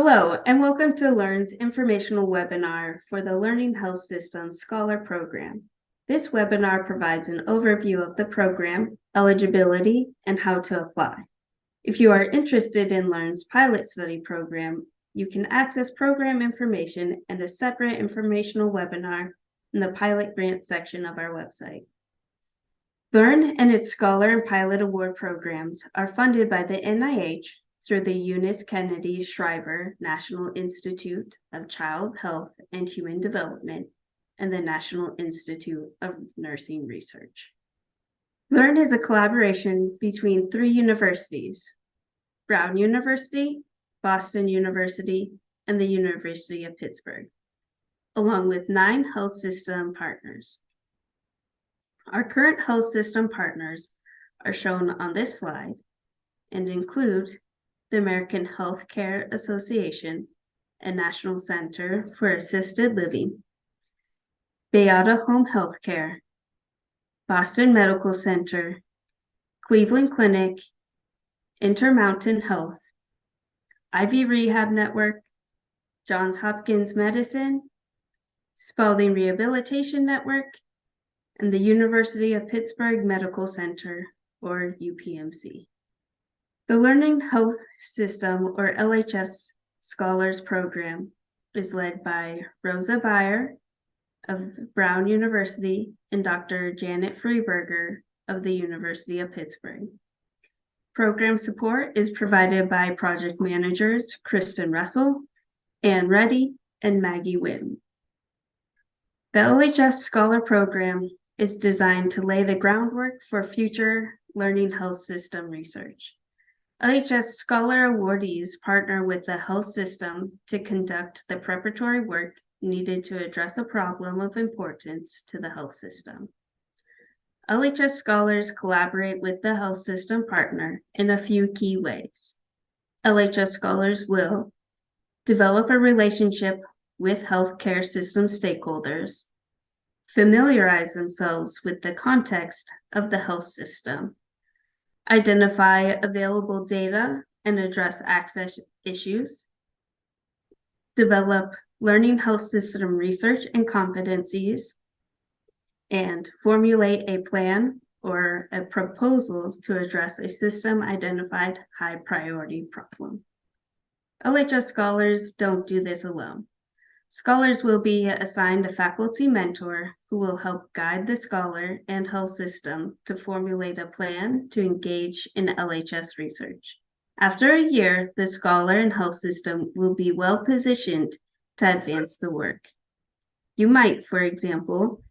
Hello, and welcome to LEARN's informational webinar for the Learning Health Systems Scholar Program. This webinar provides an overview of the program, eligibility, and how to apply. If you are interested in LEARN's pilot study program, you can access program information and a separate informational webinar in the pilot grant section of our website. LEARN and its Scholar and Pilot Award programs are funded by the NIH through the Eunice Kennedy Shriver National Institute of Child Health and Human Development and the National Institute of Nursing Research. LEARN is a collaboration between three universities: Brown University, Boston University, and the University of Pittsburgh, along with 9 health system partners. Our current health system partners are shown on this slide and include the American Health Care Association and National Center for Assisted Living, Bayada Home Health Care, Boston Medical Center, Cleveland Clinic, Intermountain Health, Ivy Rehab Network, Johns Hopkins Medicine, Spalding Rehabilitation Network, and the University of Pittsburgh Medical Center, or UPMC. The Learning Health System, or LHS Scholars Program, is led by Rosa Beyer of Brown University and Dr. Janet Freeberger of the University of Pittsburgh. Program support is provided by project managers Kristen Russell, Ann Reddy, and Maggie Witten. The LHS Scholar Program is designed to lay the groundwork for future learning health system research. LHS Scholar awardees partner with the health system to conduct the preparatory work needed to address a problem of importance to the health system. LHS scholars collaborate with the health system partner in a few key ways. LHS scholars will develop a relationship with healthcare system stakeholders, familiarize themselves with the context of the health system, identify available data and address access issues, develop learning health system research and competencies, and formulate a plan or a proposal to address a system-identified high-priority problem. LHS scholars don't do this alone. Scholars will be assigned a faculty mentor who will help guide the scholar and health system to formulate a plan to engage in LHS research. After a year, the scholar and health system will be well positioned to advance the work. You might, for example,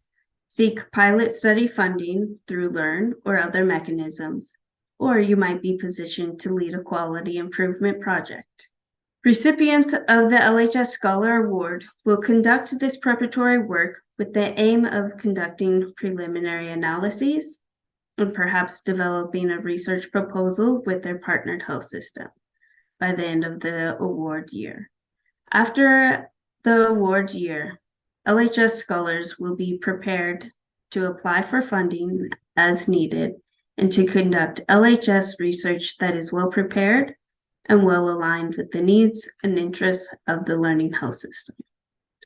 seek pilot study funding through LEARN or other mechanisms, or you might be positioned to lead a quality improvement project. Recipients of the LHS Scholar Award will conduct this preparatory work with the aim of conducting preliminary analyses and perhaps developing a research proposal with their partnered health system by the end of the award year. After the award year, LHS scholars will be prepared to apply for funding as needed and to conduct LHS research that is well prepared and well aligned with the needs and interests of the learning health system.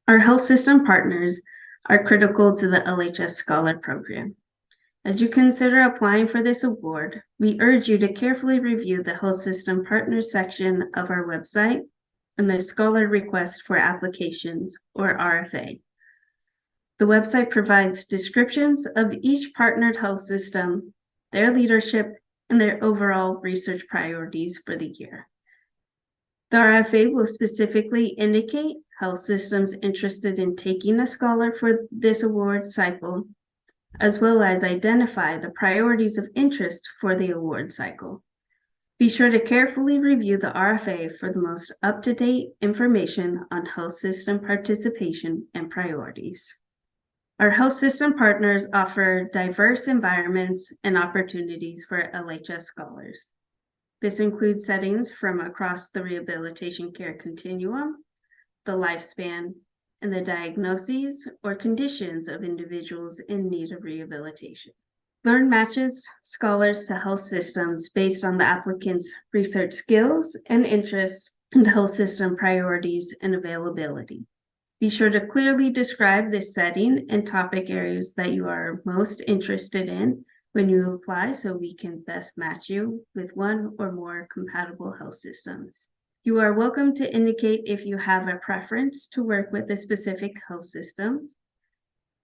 Our health system partners are critical to the LHS Scholar Program. As you consider applying for this award, we urge you to carefully review the Health System Partners section of our website and the Scholar Request for Applications, or RFA. The website provides descriptions of each partnered health system, their leadership, and their overall research priorities for the year. The RFA will specifically indicate health systems interested in taking a scholar for this award cycle, as well as identify the priorities of interest for the award cycle. Be sure to carefully review the RFA for the most up-to-date information on health system participation and priorities. Our health system partners offer diverse environments and opportunities for LHS scholars. This includes settings from across the rehabilitation care continuum, the lifespan, and the diagnoses or conditions of individuals in need of rehabilitation. LEARN matches scholars to health systems based on the applicant's research skills and interests and health system priorities and availability. Be sure to clearly describe the setting and topic areas that you are most interested in when you apply so we can best match you with one or more compatible health systems. You are welcome to indicate if you have a preference to work with a specific health system.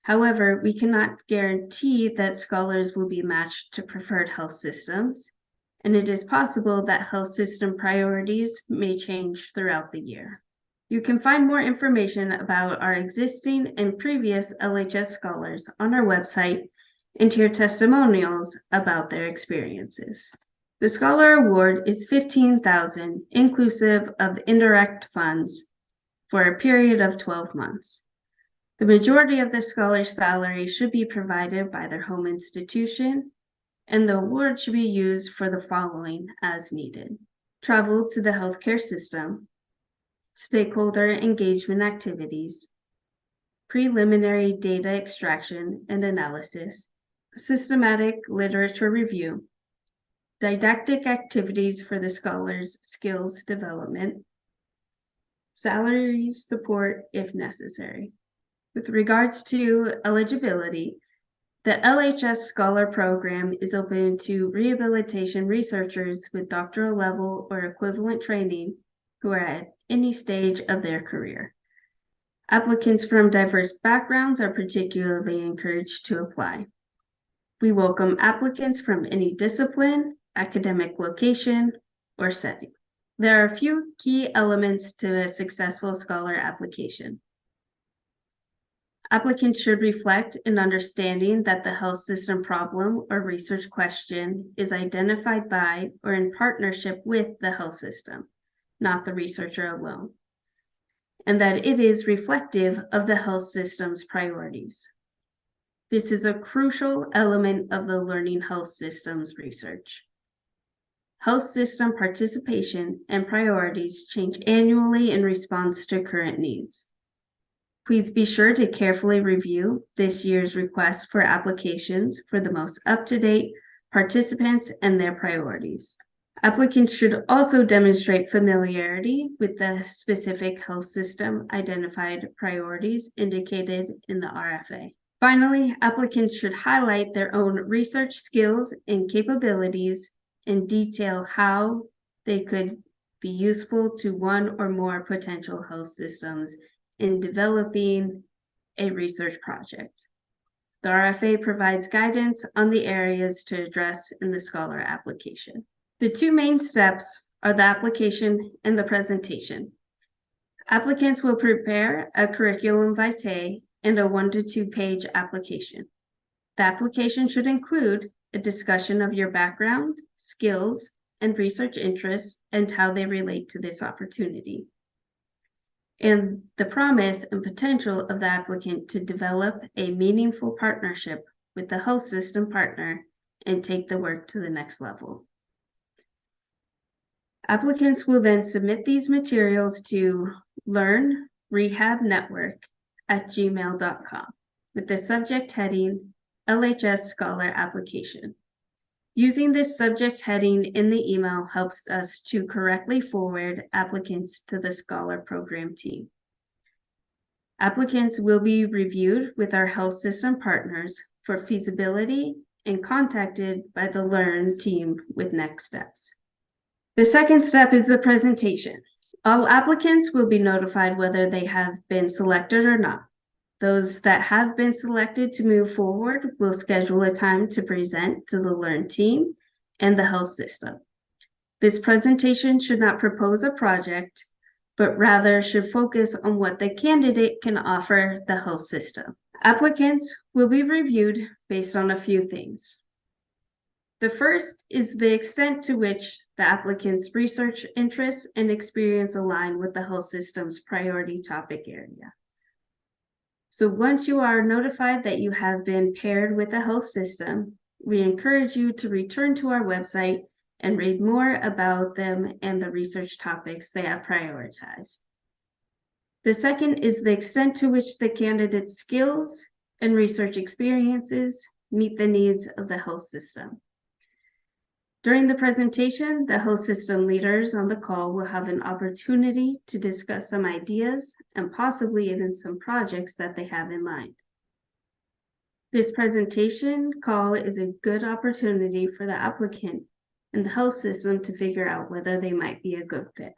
However, we cannot guarantee that scholars will be matched to preferred health systems, and it is possible that health system priorities may change throughout the year. You can find more information about our existing and previous LHS scholars on our website and hear testimonials about their experiences. The Scholar Award is $15,000 inclusive of indirect funds for a period of 12 months. The majority of the scholar's salary should be provided by their home institution, and the award should be used for the following as needed: travel to the healthcare system, stakeholder engagement activities, preliminary data extraction and analysis, systematic literature review, didactic activities for the scholar's skills development, salary support if necessary. With regards to eligibility, the LHS Scholar Program is open to rehabilitation researchers with doctoral level or equivalent training who are at any stage of their career. Applicants from diverse backgrounds are particularly encouraged to apply. We welcome applicants from any discipline, academic location, or setting. There are a few key elements to a successful scholar application. Applicants should reflect an understanding that the health system problem or research question is identified by or in partnership with the health system, not the researcher alone, and that it is reflective of the health system's priorities. This is a crucial element of the learning health systems research. Health system participation and priorities change annually in response to current needs. Please be sure to carefully review this year's request for applications for the most up-to-date participants and their priorities. Applicants should also demonstrate familiarity with the specific health system identified priorities indicated in the RFA. Finally, applicants should highlight their own research skills and capabilities and detail how they could be useful to one or more potential health systems in developing a research project. The RFA provides guidance on the areas to address in the scholar application. The two main steps are the application and the presentation. Applicants will prepare a curriculum vitae and a 1 to 2 page application. The application should include a discussion of your background, skills, and research interests and how they relate to this opportunity, and the promise and potential of the applicant to develop a meaningful partnership with the health system partner and take the work to the next level. Applicants will then submit these materials to learnrehabnetwork@gmail.com with the subject heading LHS Scholar Application. Using this subject heading in the email helps us to correctly forward applicants to the Scholar Program team. Applicants will be reviewed with our health system partners for feasibility and contacted by the Learn team with next steps. The second step is the presentation. All applicants will be notified whether they have been selected or not. Those that have been selected to move forward will schedule a time to present to the Learn team and the health system. This presentation should not propose a project, but rather should focus on what the candidate can offer the health system. Applicants will be reviewed based on a few things. The first is the extent to which the applicant's research interests and experience align with the health system's priority topic area. So once you are notified that you have been paired with a health system, we encourage you to return to our website and read more about them and the research topics they have prioritized. The second is the extent to which the candidate's skills and research experiences meet the needs of the health system. During the presentation, the health system leaders on the call will have an opportunity to discuss some ideas and possibly even some projects that they have in mind. This presentation call is a good opportunity for the applicant and the health system to figure out whether they might be a good fit.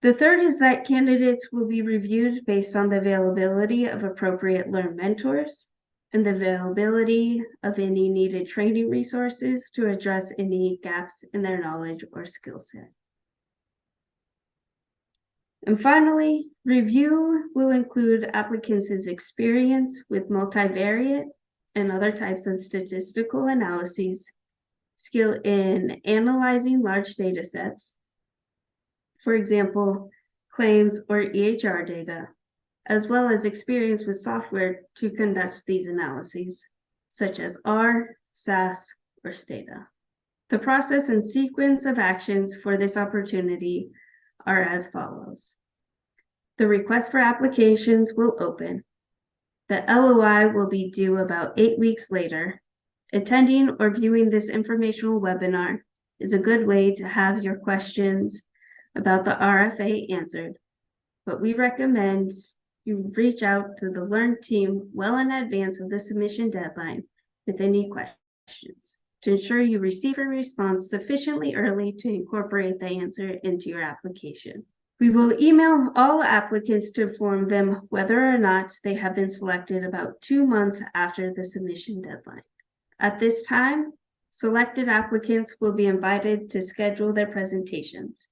The third is that candidates will be reviewed based on the availability of appropriate learn mentors and the availability of any needed training resources to address any gaps in their knowledge or skill set. And finally, review will include applicants' experience with multivariate and other types of statistical analyses, skill in analyzing large data sets, for example, claims or EHR data, as well as experience with software to conduct these analyses, such as R, SAS, or Stata. The process and sequence of actions for this opportunity are as follows. The request for applications will open. The LOI will be due about 8 weeks later. Attending or viewing this informational webinar is a good way to have your questions about the RFA answered, but we recommend you reach out to the Learn team well in advance of the submission deadline with any questions to ensure you receive a response sufficiently early to incorporate the answer into your application. We will email all applicants to inform them whether or not they have been selected about 2 months after the submission deadline. At this time, selected applicants will be invited to schedule their presentations.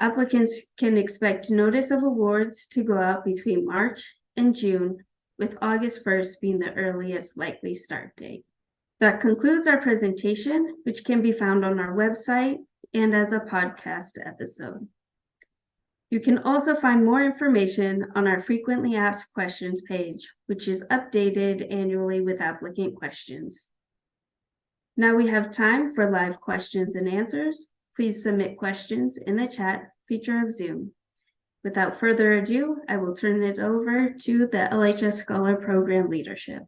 Applicants can expect notice of awards to go out between March and June, with August 1st being the earliest likely start date. That concludes our presentation, which can be found on our website and as a podcast episode. You can also find more information on our frequently asked questions page, which is updated annually with applicant questions. Now we have time for live questions and answers. Please submit questions in the chat feature of Zoom. Without further ado, I will turn it over to the LHS Scholar Program leadership.